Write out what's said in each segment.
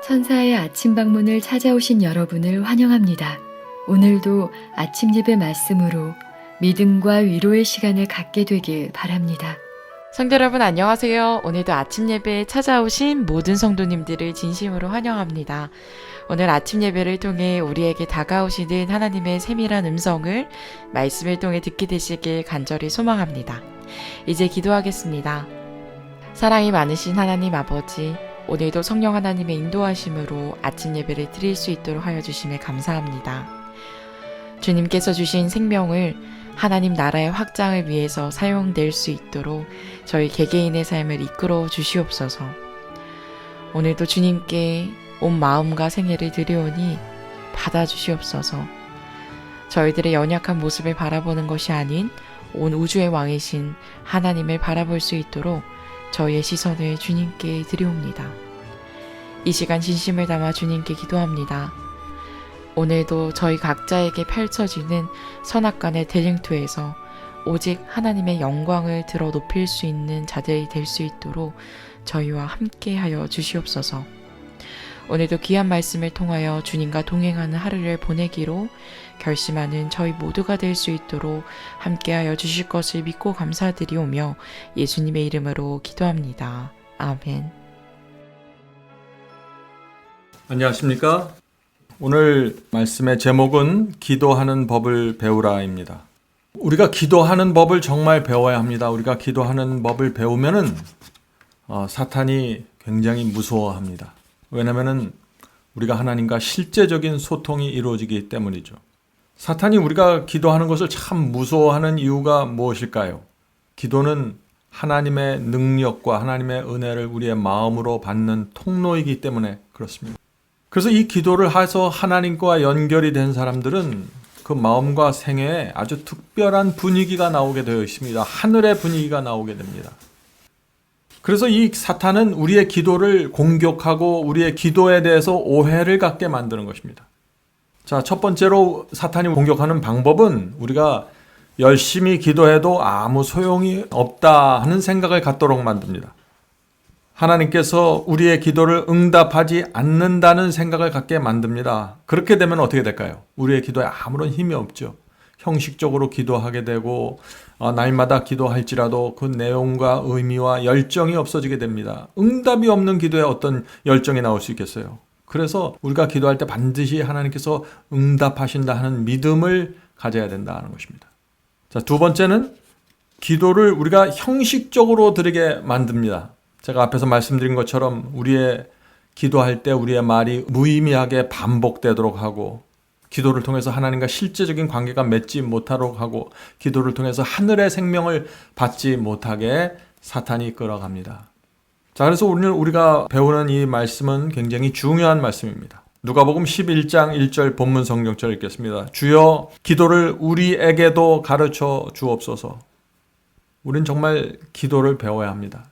천사의 아침 방문을 찾아오신 여러분을 환영합니다. 오늘도 아침 예배 말씀으로 믿음과 위로의 시간을 갖게 되길 바랍니다. 성도 여러분 안녕하세요. 오늘도 아침 예배에 찾아오신 모든 성도님들을 진심으로 환영합니다. 오늘 아침 예배를 통해 우리에게 다가오시는 하나님의 세밀한 음성을 말씀을 통해 듣게 되시길 간절히 소망합니다. 이제 기도하겠습니다. 사랑이 많으신 하나님 아버지, 오늘도 성령 하나님의 인도하심으로 아침 예배를 드릴 수 있도록 하여 주심에 감사합니다. 주님께서 주신 생명을 하나님 나라의 확장을 위해서 사용될 수 있도록 저희 개개인의 삶을 이끌어 주시옵소서. 오늘도 주님께 온 마음과 생애를 드려오니 받아주시옵소서. 저희들의 연약한 모습을 바라보는 것이 아닌 온 우주의 왕이신 하나님을 바라볼 수 있도록 저희의 시선을 주님께 드려옵니다. 이 시간 진심을 담아 주님께 기도합니다. 오늘도 저희 각자에게 펼쳐지는 선악간의 대쟁투에서 오직 하나님의 영광을 들어 높일 수 있는 자들이 될 수 있도록 저희와 함께 하여 주시옵소서. 오늘도 귀한 말씀을 통하여 주님과 동행하는 하루를 보내기로 결심하는 저희 모두가 될 수 있도록 함께하여 주실 것을 믿고 감사드리오며 예수님의 이름으로 기도합니다. 아멘. 안녕하십니까? 오늘 말씀의 제목은 기도하는 법을 배우라입니다. 우리가 기도하는 법을 정말 배워야 합니다. 우리가 기도하는 법을 배우면은 사탄이 굉장히 무서워합니다. 왜냐면은 우리가 하나님과 실제적인 소통이 이루어지기 때문이죠. 사탄이 우리가 기도하는 것을 참 무서워하는 이유가 무엇일까요? 기도는 하나님의 능력과 하나님의 은혜를 우리의 마음으로 받는 통로이기 때문에 그렇습니다. 그래서 이 기도를 해서 하나님과 연결이 된 사람들은 그 마음과 생애에 아주 특별한 분위기가 나오게 되어 있습니다. 하늘의 분위기가 나오게 됩니다. 그래서 이 사탄은 우리의 기도를 공격하고 우리의 기도에 대해서 오해를 갖게 만드는 것입니다. 자, 첫 번째로 사탄이 공격하는 방법은 우리가 열심히 기도해도 아무 소용이 없다 하는 생각을 갖도록 만듭니다. 하나님께서 우리의 기도를 응답하지 않는다는 생각을 갖게 만듭니다. 그렇게 되면 어떻게 될까요? 우리의 기도에 아무런 힘이 없죠. 형식적으로 기도하게 되고 날마다 기도할지라도 그 내용과 의미와 열정이 없어지게 됩니다. 응답이 없는 기도에 어떤 열정이 나올 수 있겠어요? 그래서 우리가 기도할 때 반드시 하나님께서 응답하신다 하는 믿음을 가져야 된다는 것입니다. 자, 두 번째는 기도를 우리가 형식적으로 드리게 만듭니다. 제가 앞에서 말씀드린 것처럼 우리의 기도할 때 우리의 말이 무의미하게 반복되도록 하고 기도를 통해서 하나님과 실제적인 관계가 맺지 못하도록 하고 기도를 통해서 하늘의 생명을 받지 못하게 사탄이 끌어갑니다. 자, 그래서 오늘 우리가 배우는 이 말씀은 굉장히 중요한 말씀입니다. 누가복음 11장 1절 본문 성경절 읽겠습니다. 주여 기도를 우리에게도 가르쳐 주옵소서. 우린 정말 기도를 배워야 합니다.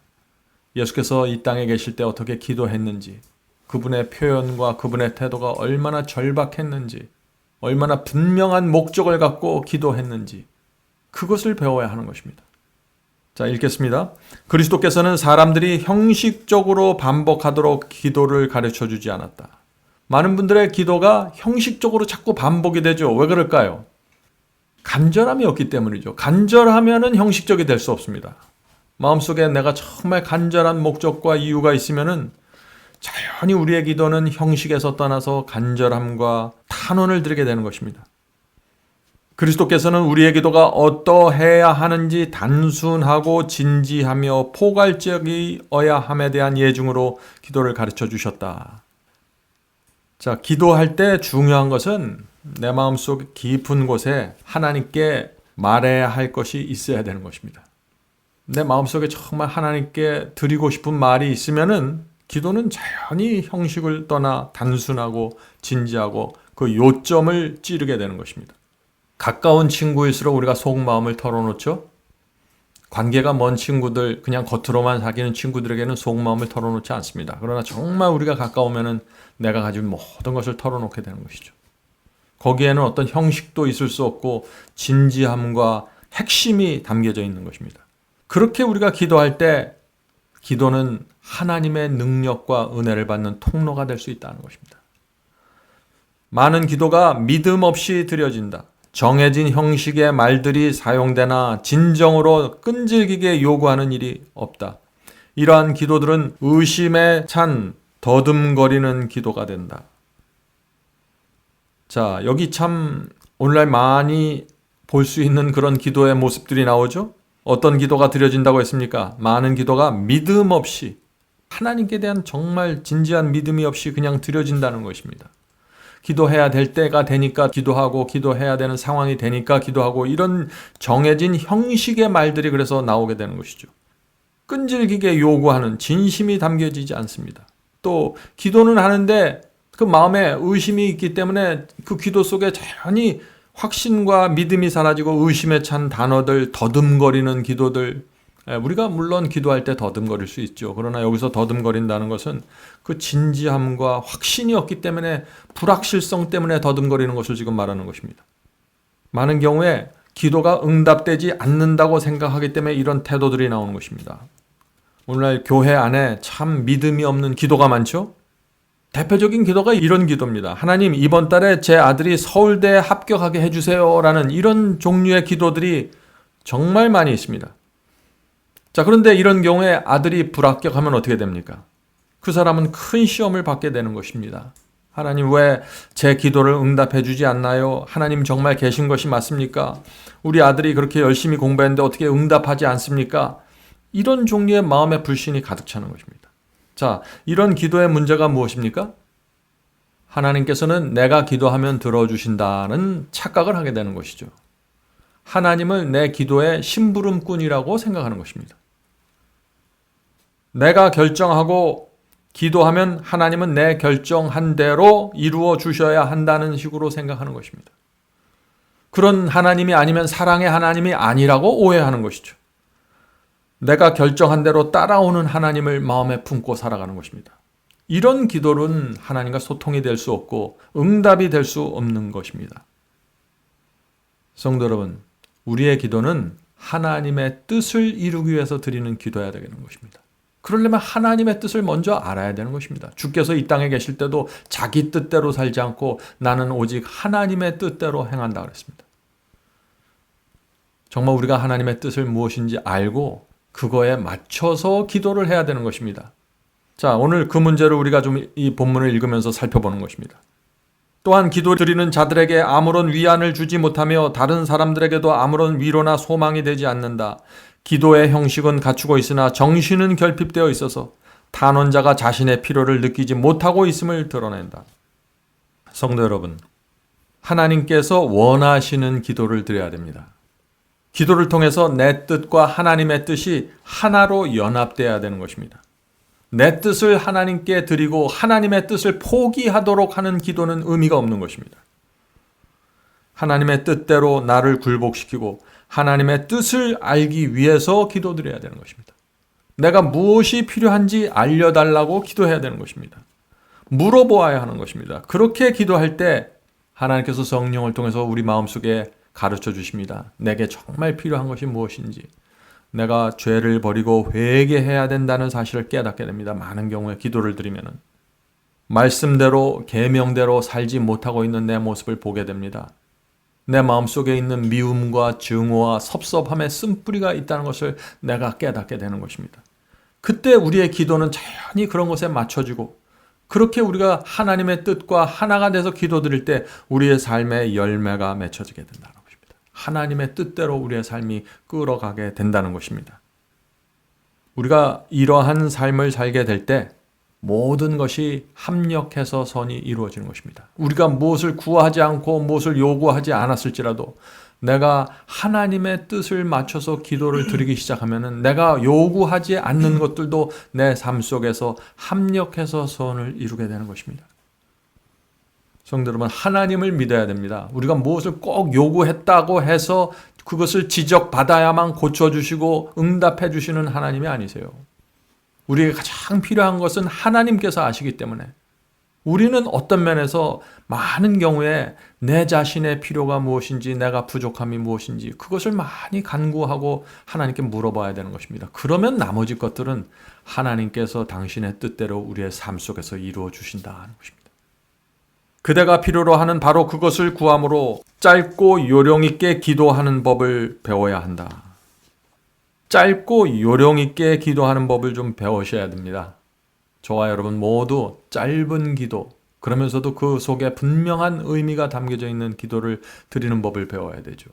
예수께서 이 땅에 계실 때 어떻게 기도했는지, 그분의 표현과 그분의 태도가 얼마나 절박했는지, 얼마나 분명한 목적을 갖고 기도했는지, 그것을 배워야 하는 것입니다. 자, 읽겠습니다. 그리스도께서는 사람들이 형식적으로 반복하도록 기도를 가르쳐 주지 않았다. 많은 분들의 기도가 형식적으로 자꾸 반복이 되죠. 왜 그럴까요? 간절함이 없기 때문이죠. 간절하면은 형식적이 될 수 없습니다. 마음속에 내가 정말 간절한 목적과 이유가 있으면은 자연히 우리의 기도는 형식에서 떠나서 간절함과 탄원을 드리게 되는 것입니다. 그리스도께서는 우리의 기도가 어떠해야 하는지 단순하고 진지하며 포괄적이어야 함에 대한 예증으로 기도를 가르쳐 주셨다. 자, 기도할 때 중요한 것은 내 마음속 깊은 곳에 하나님께 말해야 할 것이 있어야 되는 것입니다. 내 마음속에 정말 하나님께 드리고 싶은 말이 있으면은 기도는 자연히 형식을 떠나 단순하고 진지하고 그 요점을 찌르게 되는 것입니다. 가까운 친구일수록 우리가 속마음을 털어놓죠. 관계가 먼 친구들, 그냥 겉으로만 사귀는 친구들에게는 속마음을 털어놓지 않습니다. 그러나 정말 우리가 가까우면은 내가 가진 모든 것을 털어놓게 되는 것이죠. 거기에는 어떤 형식도 있을 수 없고 진지함과 핵심이 담겨져 있는 것입니다. 그렇게 우리가 기도할 때 기도는 하나님의 능력과 은혜를 받는 통로가 될 수 있다는 것입니다. 많은 기도가 믿음 없이 드려진다. 정해진 형식의 말들이 사용되나 진정으로 끈질기게 요구하는 일이 없다. 이러한 기도들은 의심에 찬 더듬거리는 기도가 된다. 자, 여기 참 오늘날 많이 볼 수 있는 그런 기도의 모습들이 나오죠? 어떤 기도가 드려진다고 했습니까? 많은 기도가 믿음 없이, 하나님께 대한 정말 진지한 믿음이 없이 그냥 드려진다는 것입니다. 기도해야 될 때가 되니까 기도하고, 기도해야 되는 상황이 되니까 기도하고, 이런 정해진 형식의 말들이 그래서 나오게 되는 것이죠. 끈질기게 요구하는 진심이 담겨지지 않습니다. 또 기도는 하는데 그 마음에 의심이 있기 때문에 그 기도 속에 자연히 확신과 믿음이 사라지고 의심에 찬 단어들, 더듬거리는 기도들, 우리가 물론 기도할 때 더듬거릴 수 있죠. 그러나 여기서 더듬거린다는 것은 그 진지함과 확신이 없기 때문에, 불확실성 때문에 더듬거리는 것을 지금 말하는 것입니다. 많은 경우에 기도가 응답되지 않는다고 생각하기 때문에 이런 태도들이 나오는 것입니다. 오늘날 교회 안에 참 믿음이 없는 기도가 많죠? 대표적인 기도가 이런 기도입니다. 하나님, 이번 달에 제 아들이 서울대에 합격하게 해주세요 라는 이런 종류의 기도들이 정말 많이 있습니다. 자, 그런데 이런 경우에 아들이 불합격하면 어떻게 됩니까? 그 사람은 큰 시험을 받게 되는 것입니다. 하나님, 왜 제 기도를 응답해 주지 않나요? 하나님 정말 계신 것이 맞습니까? 우리 아들이 그렇게 열심히 공부했는데 어떻게 응답하지 않습니까? 이런 종류의 마음의 불신이 가득 차는 것입니다. 자, 이런 기도의 문제가 무엇입니까? 하나님께서는 내가 기도하면 들어주신다는 착각을 하게 되는 것이죠. 하나님을 내 기도의 심부름꾼이라고 생각하는 것입니다. 내가 결정하고 기도하면 하나님은 내 결정한 대로 이루어 주셔야 한다는 식으로 생각하는 것입니다. 그런 하나님이 아니면 사랑의 하나님이 아니라고 오해하는 것이죠. 내가 결정한 대로 따라오는 하나님을 마음에 품고 살아가는 것입니다. 이런 기도는 하나님과 소통이 될 수 없고 응답이 될 수 없는 것입니다. 성도 여러분, 우리의 기도는 하나님의 뜻을 이루기 위해서 드리는 기도여야 되는 것입니다. 그러려면 하나님의 뜻을 먼저 알아야 되는 것입니다. 주께서 이 땅에 계실 때도 자기 뜻대로 살지 않고 나는 오직 하나님의 뜻대로 행한다 그랬습니다. 정말 우리가 하나님의 뜻을 무엇인지 알고 그거에 맞춰서 기도를 해야 되는 것입니다. 자, 오늘 그 문제를 우리가 좀 이 본문을 읽으면서 살펴보는 것입니다. 또한 기도 드리는 자들에게 아무런 위안을 주지 못하며 다른 사람들에게도 아무런 위로나 소망이 되지 않는다. 기도의 형식은 갖추고 있으나 정신은 결핍되어 있어서 탄원자가 자신의 필요를 느끼지 못하고 있음을 드러낸다. 성도 여러분, 하나님께서 원하시는 기도를 드려야 됩니다. 기도를 통해서 내 뜻과 하나님의 뜻이 하나로 연합되어야 되는 것입니다. 내 뜻을 하나님께 드리고 하나님의 뜻을 포기하도록 하는 기도는 의미가 없는 것입니다. 하나님의 뜻대로 나를 굴복시키고 하나님의 뜻을 알기 위해서 기도드려야 되는 것입니다. 내가 무엇이 필요한지 알려달라고 기도해야 되는 것입니다. 물어보아야 하는 것입니다. 그렇게 기도할 때 하나님께서 성령을 통해서 우리 마음속에 가르쳐 주십니다. 내게 정말 필요한 것이 무엇인지, 내가 죄를 버리고 회개해야 된다는 사실을 깨닫게 됩니다. 많은 경우에 기도를 드리면은 말씀대로 계명대로 살지 못하고 있는 내 모습을 보게 됩니다. 내 마음속에 있는 미움과 증오와 섭섭함의 쓴뿌리가 있다는 것을 내가 깨닫게 되는 것입니다. 그때 우리의 기도는 자연히 그런 것에 맞춰지고, 그렇게 우리가 하나님의 뜻과 하나가 돼서 기도드릴 때 우리의 삶의 열매가 맺혀지게 된다는 것입니다. 하나님의 뜻대로 우리의 삶이 끌어가게 된다는 것입니다. 우리가 이러한 삶을 살게 될 때 모든 것이 합력해서 선이 이루어지는 것입니다. 우리가 무엇을 구하지 않고 무엇을 요구하지 않았을지라도 내가 하나님의 뜻을 맞춰서 기도를 드리기 시작하면 내가 요구하지 않는 것들도 내 삶 속에서 합력해서 선을 이루게 되는 것입니다. 성도 여러분, 하나님을 믿어야 됩니다. 우리가 무엇을 꼭 요구했다고 해서 그것을 지적받아야만 고쳐주시고 응답해 주시는 하나님이 아니세요. 우리에게 가장 필요한 것은 하나님께서 아시기 때문에 우리는 어떤 면에서 많은 경우에 내 자신의 필요가 무엇인지, 내가 부족함이 무엇인지 그것을 많이 간구하고 하나님께 물어봐야 되는 것입니다. 그러면 나머지 것들은 하나님께서 당신의 뜻대로 우리의 삶 속에서 이루어 주신다는 것입니다. 그대가 필요로 하는 바로 그것을 구함으로 짧고 요령 있게 기도하는 법을 배워야 한다. 짧고 요령 있게 기도하는 법을 좀 배우셔야 됩니다. 저와 여러분 모두 짧은 기도, 그러면서도 그 속에 분명한 의미가 담겨져 있는 기도를 드리는 법을 배워야 되죠.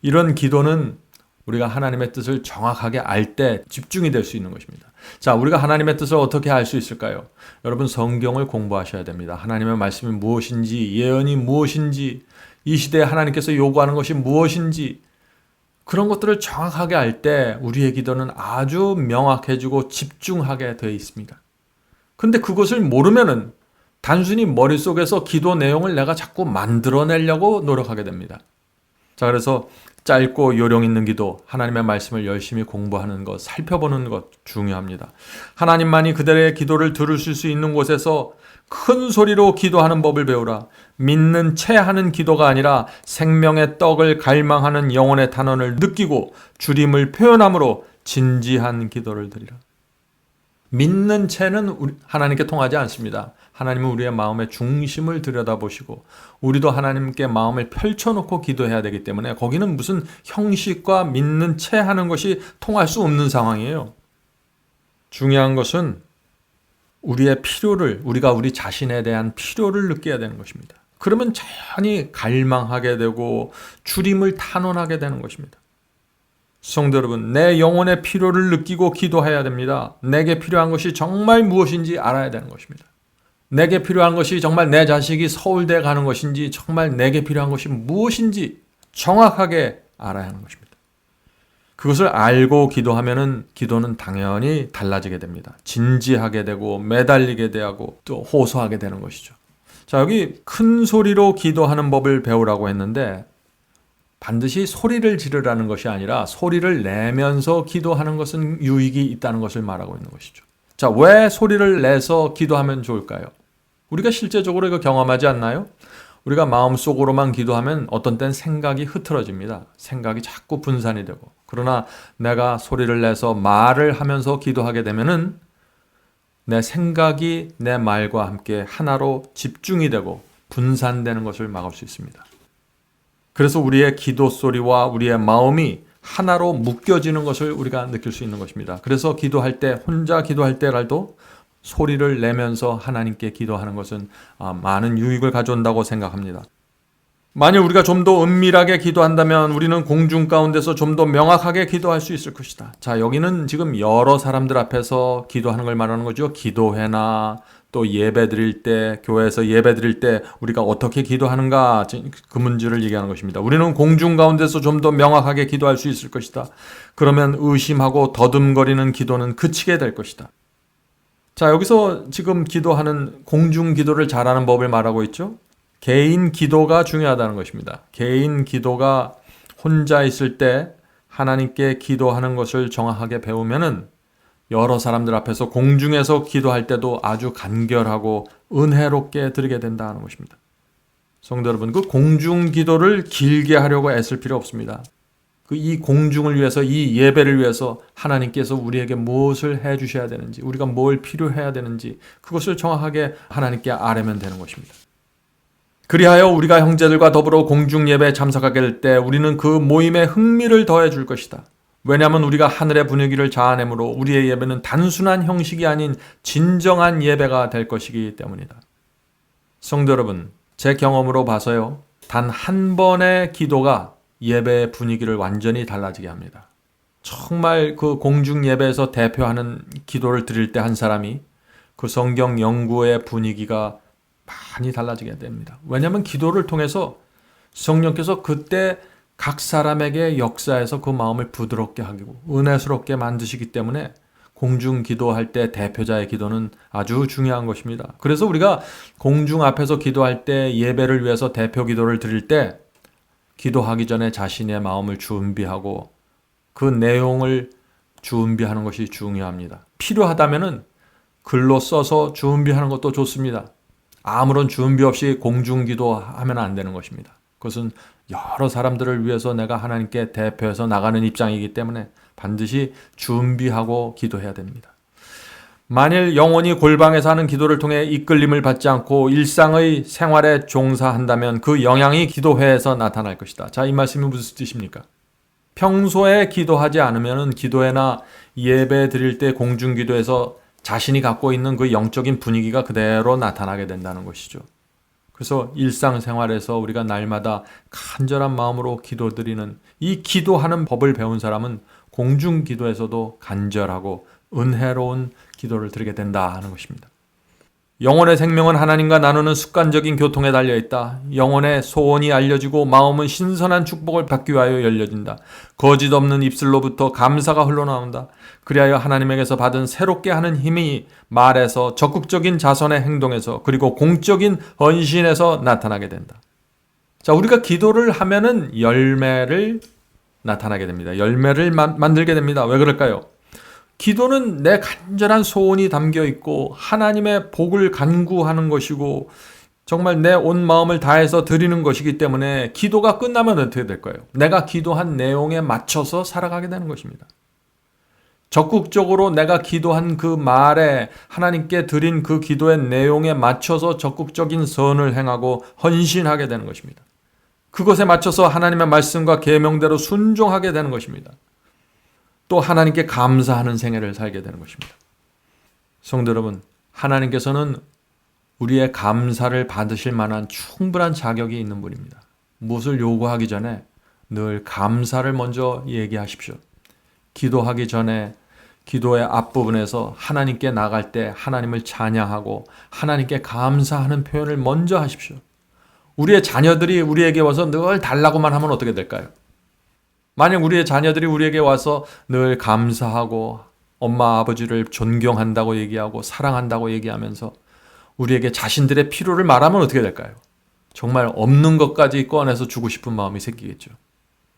이런 기도는 우리가 하나님의 뜻을 정확하게 알 때 집중이 될 수 있는 것입니다. 자, 우리가 하나님의 뜻을 어떻게 알 수 있을까요? 여러분 성경을 공부하셔야 됩니다. 하나님의 말씀이 무엇인지, 예언이 무엇인지, 이 시대에 하나님께서 요구하는 것이 무엇인지 그런 것들을 정확하게 알 때 우리의 기도는 아주 명확해지고 집중하게 되어 있습니다. 근데 그것을 모르면은 단순히 머릿속에서 기도 내용을 내가 자꾸 만들어내려고 노력하게 됩니다. 자, 그래서 짧고 요령 있는 기도, 하나님의 말씀을 열심히 공부하는 것, 살펴보는 것 중요합니다. 하나님만이 그들의 기도를 들으실 수 있는 곳에서 큰 소리로 기도하는 법을 배우라. 믿는 채 하는 기도가 아니라 생명의 떡을 갈망하는 영혼의 탄원을 느끼고 주림을 표현함으로 진지한 기도를 드리라. 믿는 채는 하나님께 통하지 않습니다. 하나님은 우리의 마음의 중심을 들여다보시고 우리도 하나님께 마음을 펼쳐놓고 기도해야 되기 때문에 거기는 무슨 형식과 믿는 채 하는 것이 통할 수 없는 상황이에요. 중요한 것은 우리의 필요를, 우리가 우리 자신에 대한 필요를 느껴야 되는 것입니다. 그러면 자연히 갈망하게 되고 주림을 탄원하게 되는 것입니다. 성도 여러분, 내 영혼의 필요를 느끼고 기도해야 됩니다. 내게 필요한 것이 정말 무엇인지 알아야 되는 것입니다. 내게 필요한 것이 정말 내 자식이 서울대 가는 것인지, 정말 내게 필요한 것이 무엇인지 정확하게 알아야 하는 것입니다. 그것을 알고 기도하면은 기도는 당연히 달라지게 됩니다. 진지하게 되고 매달리게 되고 또 호소하게 되는 것이죠. 자, 여기 큰 소리로 기도하는 법을 배우라고 했는데 반드시 소리를 지르라는 것이 아니라 소리를 내면서 기도하는 것은 유익이 있다는 것을 말하고 있는 것이죠. 자, 왜 소리를 내서 기도하면 좋을까요? 우리가 실제적으로 이거 경험하지 않나요? 우리가 마음속으로만 기도하면 어떤 땐 생각이 흐트러집니다. 생각이 자꾸 분산이 되고. 그러나 내가 소리를 내서 말을 하면서 기도하게 되면은 내 생각이 내 말과 함께 하나로 집중이 되고 분산되는 것을 막을 수 있습니다. 그래서 우리의 기도 소리와 우리의 마음이 하나로 묶여지는 것을 우리가 느낄 수 있는 것입니다. 그래서 기도할 때, 혼자 기도할 때라도 소리를 내면서 하나님께 기도하는 것은 많은 유익을 가져온다고 생각합니다. 만일 우리가 좀 더 은밀하게 기도한다면 우리는 공중 가운데서 좀 더 명확하게 기도할 수 있을 것이다. 자, 여기는 지금 여러 사람들 앞에서 기도하는 걸 말하는 거죠. 기도회나 또 예배 드릴 때, 교회에서 예배 드릴 때 우리가 어떻게 기도하는가, 그 문제를 얘기하는 것입니다. 우리는 공중 가운데서 좀 더 명확하게 기도할 수 있을 것이다. 그러면 의심하고 더듬거리는 기도는 그치게 될 것이다. 자, 여기서 지금 기도하는 공중 기도를 잘하는 법을 말하고 있죠. 개인 기도가 중요하다는 것입니다. 개인 기도가 혼자 있을 때 하나님께 기도하는 것을 정확하게 배우면은 여러 사람들 앞에서 공중에서 기도할 때도 아주 간결하고 은혜롭게 드리게 된다는 것입니다. 성도 여러분, 그 공중 기도를 길게 하려고 애쓸 필요 없습니다. 이 공중을 위해서, 이 예배를 위해서 하나님께서 우리에게 무엇을 해 주셔야 되는지, 우리가 뭘 필요해야 되는지 그것을 정확하게 하나님께 아뢰면 되는 것입니다. 그리하여 우리가 형제들과 더불어 공중 예배에 참석하게 될 때 우리는 그 모임에 흥미를 더해 줄 것이다. 왜냐하면 우리가 하늘의 분위기를 자아내므로 우리의 예배는 단순한 형식이 아닌 진정한 예배가 될 것이기 때문이다. 성도 여러분, 제 경험으로 봐서요, 단 한 번의 기도가 예배의 분위기를 완전히 달라지게 합니다. 정말 그 공중 예배에서 대표하는 기도를 드릴 때 한 사람이 그 성경 연구의 분위기가 많이 달라지게 됩니다. 왜냐하면 기도를 통해서 성령께서 그때 각 사람에게 역사해서 그 마음을 부드럽게 하고 은혜스럽게 만드시기 때문에 공중 기도할 때 대표자의 기도는 아주 중요한 것입니다. 그래서 우리가 공중 앞에서 기도할 때, 예배를 위해서 대표 기도를 드릴 때 기도하기 전에 자신의 마음을 준비하고 그 내용을 준비하는 것이 중요합니다. 필요하다면은 글로 써서 준비하는 것도 좋습니다. 아무런 준비 없이 공중기도하면 안 되는 것입니다. 그것은 여러 사람들을 위해서 내가 하나님께 대표해서 나가는 입장이기 때문에 반드시 준비하고 기도해야 됩니다. 만일 영혼이 골방에서 하는 기도를 통해 이끌림을 받지 않고 일상의 생활에 종사한다면 그 영향이 기도회에서 나타날 것이다. 자, 이 말씀이 무슨 뜻입니까? 평소에 기도하지 않으면 기도회나 예배 드릴 때 공중기도에서 자신이 갖고 있는 그 영적인 분위기가 그대로 나타나게 된다는 것이죠. 그래서 일상생활에서 우리가 날마다 간절한 마음으로 기도드리는 이 기도하는 법을 배운 사람은 공중기도에서도 간절하고 은혜로운 기도를 드리게 된다 하는 것입니다. 영혼의 생명은 하나님과 나누는 습관적인 교통에 달려있다. 영혼의 소원이 알려지고 마음은 신선한 축복을 받기 위하여 열려진다. 거짓 없는 입술로부터 감사가 흘러나온다. 그리하여 하나님에게서 받은 새롭게 하는 힘이 말에서, 적극적인 자선의 행동에서, 그리고 공적인 헌신에서 나타나게 된다. 자, 우리가 기도를 하면은 열매를 나타나게 됩니다. 열매를 만들게 됩니다. 왜 그럴까요? 기도는 내 간절한 소원이 담겨 있고 하나님의 복을 간구하는 것이고 정말 내 온 마음을 다해서 드리는 것이기 때문에 기도가 끝나면 어떻게 될까요? 내가 기도한 내용에 맞춰서 살아가게 되는 것입니다. 적극적으로 내가 기도한 그 말에 하나님께 드린 그 기도의 내용에 맞춰서 적극적인 선을 행하고 헌신하게 되는 것입니다. 그것에 맞춰서 하나님의 말씀과 계명대로 순종하게 되는 것입니다. 또 하나님께 감사하는 생애를 살게 되는 것입니다. 성도 여러분, 하나님께서는 우리의 감사를 받으실 만한 충분한 자격이 있는 분입니다. 무엇을 요구하기 전에 늘 감사를 먼저 얘기하십시오. 기도하기 전에 기도의 앞부분에서 하나님께 나갈 때 하나님을 찬양하고 하나님께 감사하는 표현을 먼저 하십시오. 우리의 자녀들이 우리에게 와서 늘 달라고만 하면 어떻게 될까요? 만약 우리의 자녀들이 우리에게 와서 늘 감사하고 엄마 아버지를 존경한다고 얘기하고 사랑한다고 얘기하면서 우리에게 자신들의 필요를 말하면 어떻게 될까요? 정말 없는 것까지 꺼내서 주고 싶은 마음이 생기겠죠.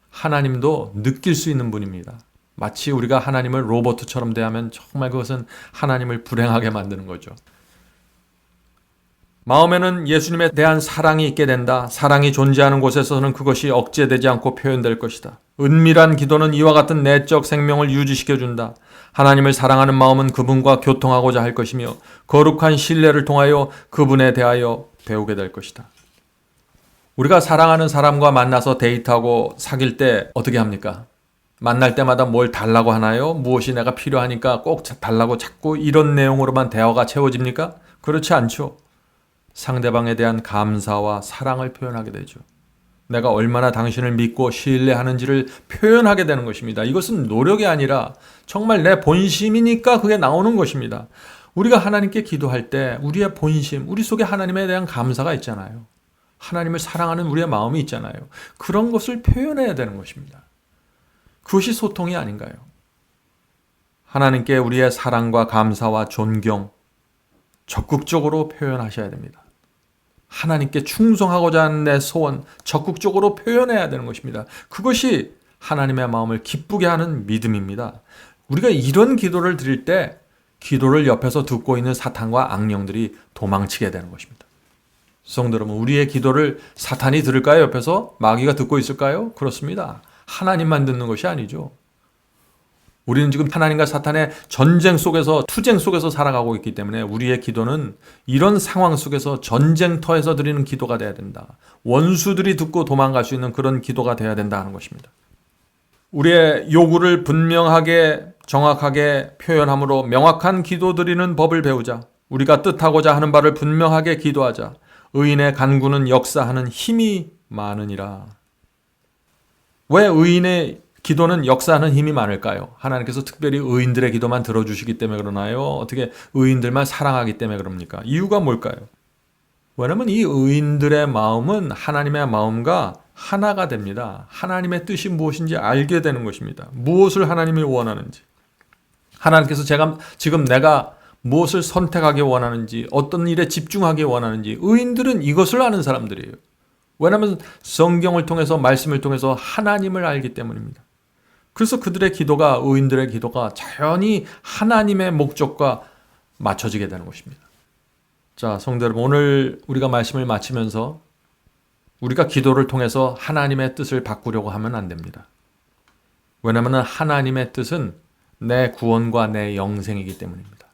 하나님도 느낄 수 있는 분입니다. 마치 우리가 하나님을 로봇처럼 대하면 정말 그것은 하나님을 불행하게 만드는 거죠. 마음에는 예수님에 대한 사랑이 있게 된다. 사랑이 존재하는 곳에서는 그것이 억제되지 않고 표현될 것이다. 은밀한 기도는 이와 같은 내적 생명을 유지시켜준다. 하나님을 사랑하는 마음은 그분과 교통하고자 할 것이며 거룩한 신뢰를 통하여 그분에 대하여 배우게 될 것이다. 우리가 사랑하는 사람과 만나서 데이트하고 사귈 때 어떻게 합니까? 만날 때마다 뭘 달라고 하나요? 무엇이 내가 필요하니까 꼭 달라고 자꾸 이런 내용으로만 대화가 채워집니까? 그렇지 않죠. 상대방에 대한 감사와 사랑을 표현하게 되죠. 내가 얼마나 당신을 믿고 신뢰하는지를 표현하게 되는 것입니다. 이것은 노력이 아니라 정말 내 본심이니까 그게 나오는 것입니다. 우리가 하나님께 기도할 때 우리의 본심, 우리 속에 하나님에 대한 감사가 있잖아요. 하나님을 사랑하는 우리의 마음이 있잖아요. 그런 것을 표현해야 되는 것입니다. 그것이 소통이 아닌가요? 하나님께 우리의 사랑과 감사와 존경 적극적으로 표현하셔야 됩니다. 하나님께 충성하고자 하는 내 소원 적극적으로 표현해야 되는 것입니다. 그것이 하나님의 마음을 기쁘게 하는 믿음입니다. 우리가 이런 기도를 드릴 때 기도를 옆에서 듣고 있는 사탄과 악령들이 도망치게 되는 것입니다. 성도 여러분, 우리의 기도를 사탄이 들을까요? 옆에서 마귀가 듣고 있을까요? 그렇습니다. 하나님만 듣는 것이 아니죠. 우리는 지금 하나님과 사탄의 전쟁 속에서, 투쟁 속에서 살아가고 있기 때문에 우리의 기도는 이런 상황 속에서 전쟁터에서 드리는 기도가 되어야 된다. 원수들이 듣고 도망갈 수 있는 그런 기도가 되어야 된다 하는 것입니다. 우리의 요구를 분명하게 정확하게 표현함으로 명확한 기도 드리는 법을 배우자. 우리가 뜻하고자 하는 바를 분명하게 기도하자. 의인의 간구는 역사하는 힘이 많으니라. 왜 의인의 기도는 역사하는 힘이 많을까요? 하나님께서 특별히 의인들의 기도만 들어주시기 때문에 그러나요? 어떻게 의인들만 사랑하기 때문에 그럽니까? 이유가 뭘까요? 왜냐하면 이 의인들의 마음은 하나님의 마음과 하나가 됩니다. 하나님의 뜻이 무엇인지 알게 되는 것입니다. 무엇을 하나님이 원하는지. 하나님께서 지금 내가 무엇을 선택하기 원하는지, 어떤 일에 집중하기 원하는지, 의인들은 이것을 아는 사람들이에요. 왜냐하면 성경을 통해서, 말씀을 통해서 하나님을 알기 때문입니다. 그래서 그들의 기도가, 의인들의 기도가 자연히 하나님의 목적과 맞춰지게 되는 것입니다. 자, 성도 여러분, 오늘 우리가 말씀을 마치면서 우리가 기도를 통해서 하나님의 뜻을 바꾸려고 하면 안 됩니다. 왜냐하면 하나님의 뜻은 내 구원과 내 영생이기 때문입니다.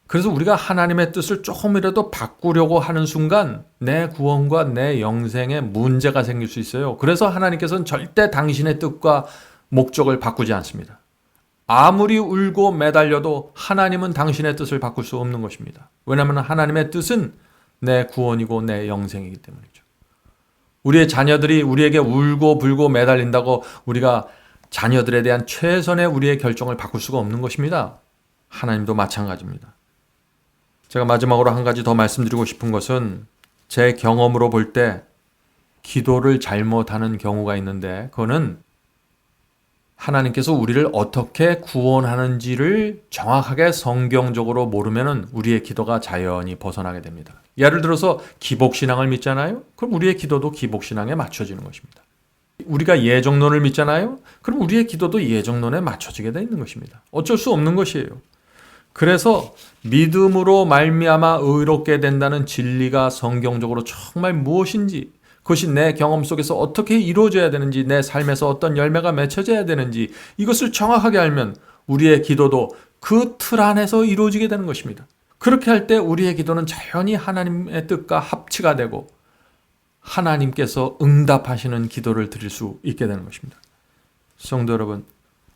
그래서 우리가 하나님의 뜻을 조금이라도 바꾸려고 하는 순간 내 구원과 내 영생에 문제가 생길 수 있어요. 그래서 하나님께서는 절대 당신의 뜻과 목적을 바꾸지 않습니다. 아무리 울고 매달려도 하나님은 당신의 뜻을 바꿀 수 없는 것입니다. 왜냐하면 하나님의 뜻은 내 구원이고 내 영생이기 때문이죠. 우리의 자녀들이 우리에게 울고 불고 매달린다고 우리가 자녀들에 대한 최선의 우리의 결정을 바꿀 수가 없는 것입니다. 하나님도 마찬가지입니다. 제가 마지막으로 한 가지 더 말씀드리고 싶은 것은 제 경험으로 볼 때 기도를 잘못하는 경우가 있는데 그거는 하나님께서 우리를 어떻게 구원하는지를 정확하게 성경적으로 모르면 우리의 기도가 자연히 벗어나게 됩니다. 예를 들어서 기복신앙을 믿잖아요? 그럼 우리의 기도도 기복신앙에 맞춰지는 것입니다. 우리가 예정론을 믿잖아요? 그럼 우리의 기도도 예정론에 맞춰지게 되어 있는 것입니다. 어쩔 수 없는 것이에요. 그래서 믿음으로 말미암아 의롭게 된다는 진리가 성경적으로 정말 무엇인지, 그것이 내 경험 속에서 어떻게 이루어져야 되는지, 내 삶에서 어떤 열매가 맺혀져야 되는지 이것을 정확하게 알면 우리의 기도도 그 틀 안에서 이루어지게 되는 것입니다. 그렇게 할 때 우리의 기도는 자연히 하나님의 뜻과 합치가 되고 하나님께서 응답하시는 기도를 드릴 수 있게 되는 것입니다. 성도 여러분,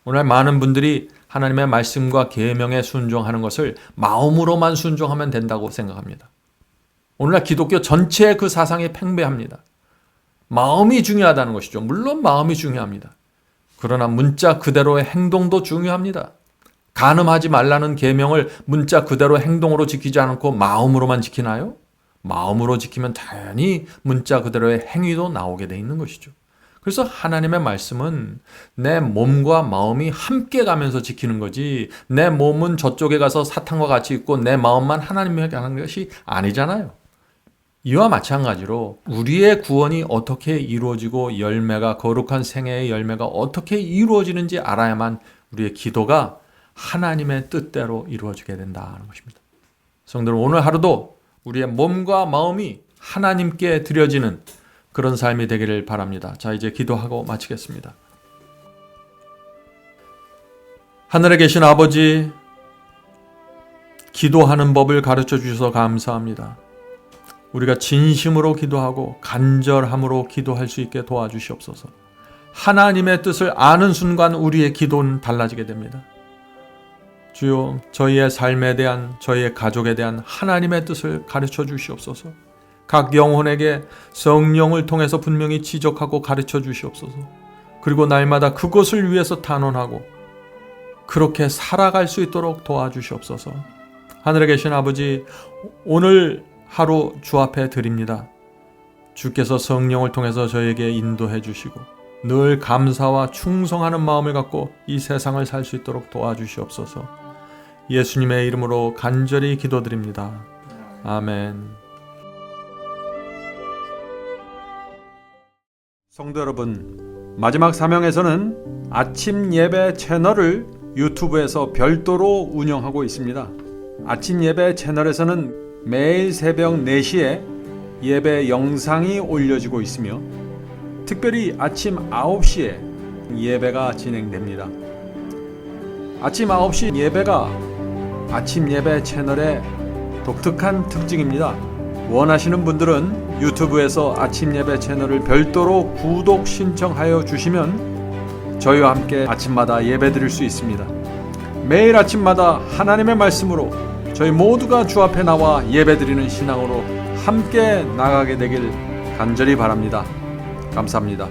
오늘 많은 분들이 하나님의 말씀과 계명에 순종하는 것을 마음으로만 순종하면 된다고 생각합니다. 오늘날 기독교 전체의 그 사상이 팽배합니다. 마음이 중요하다는 것이죠. 물론 마음이 중요합니다. 그러나 문자 그대로의 행동도 중요합니다. 간음하지 말라는 계명을 문자 그대로 행동으로 지키지 않고 마음으로만 지키나요? 마음으로 지키면 당연히 문자 그대로의 행위도 나오게 돼 있는 것이죠. 그래서 하나님의 말씀은 내 몸과 마음이 함께 가면서 지키는 거지, 내 몸은 저쪽에 가서 사탄과 같이 있고 내 마음만 하나님에게 하는 것이 아니잖아요. 이와 마찬가지로 우리의 구원이 어떻게 이루어지고 열매가, 거룩한 생애의 열매가 어떻게 이루어지는지 알아야만 우리의 기도가 하나님의 뜻대로 이루어지게 된다는 것입니다. 성도들, 오늘 하루도 우리의 몸과 마음이 하나님께 드려지는 그런 삶이 되기를 바랍니다. 자, 이제 기도하고 마치겠습니다. 하늘에 계신 아버지, 기도하는 법을 가르쳐 주셔서 감사합니다. 우리가 진심으로 기도하고 간절함으로 기도할 수 있게 도와주시옵소서. 하나님의 뜻을 아는 순간 우리의 기도는 달라지게 됩니다. 주여, 저희의 삶에 대한, 저희의 가족에 대한 하나님의 뜻을 가르쳐 주시옵소서. 각 영혼에게 성령을 통해서 분명히 지적하고 가르쳐 주시옵소서. 그리고 날마다 그것을 위해서 탄원하고 그렇게 살아갈 수 있도록 도와주시옵소서. 하늘에 계신 아버지, 오늘 하루 주 앞에 드립니다. 주께서 성령을 통해서 저에게 인도해 주시고 늘 감사와 충성하는 마음을 갖고 이 세상을 살 수 있도록 도와주시옵소서. 예수님의 이름으로 간절히 기도드립니다. 아멘. 성도 여러분, 마지막 사명에서는 아침 예배 채널을 유튜브에서 별도로 운영하고 있습니다. 아침 예배 채널에서는 매일 새벽 4시에 예배 영상이 올려지고 있으며 특별히 아침 9시에 예배가 진행됩니다. 아침 9시 예배가 아침 예배 채널의 독특한 특징입니다. 원하시는 분들은 유튜브에서 아침 예배 채널을 별도로 구독 신청하여 주시면 저희와 함께 아침마다 예배 드릴 수 있습니다. 매일 아침마다 하나님의 말씀으로 저희 모두가 주 앞에 나와 예배 드리는 신앙으로 함께 나가게 되길 간절히 바랍니다. 감사합니다.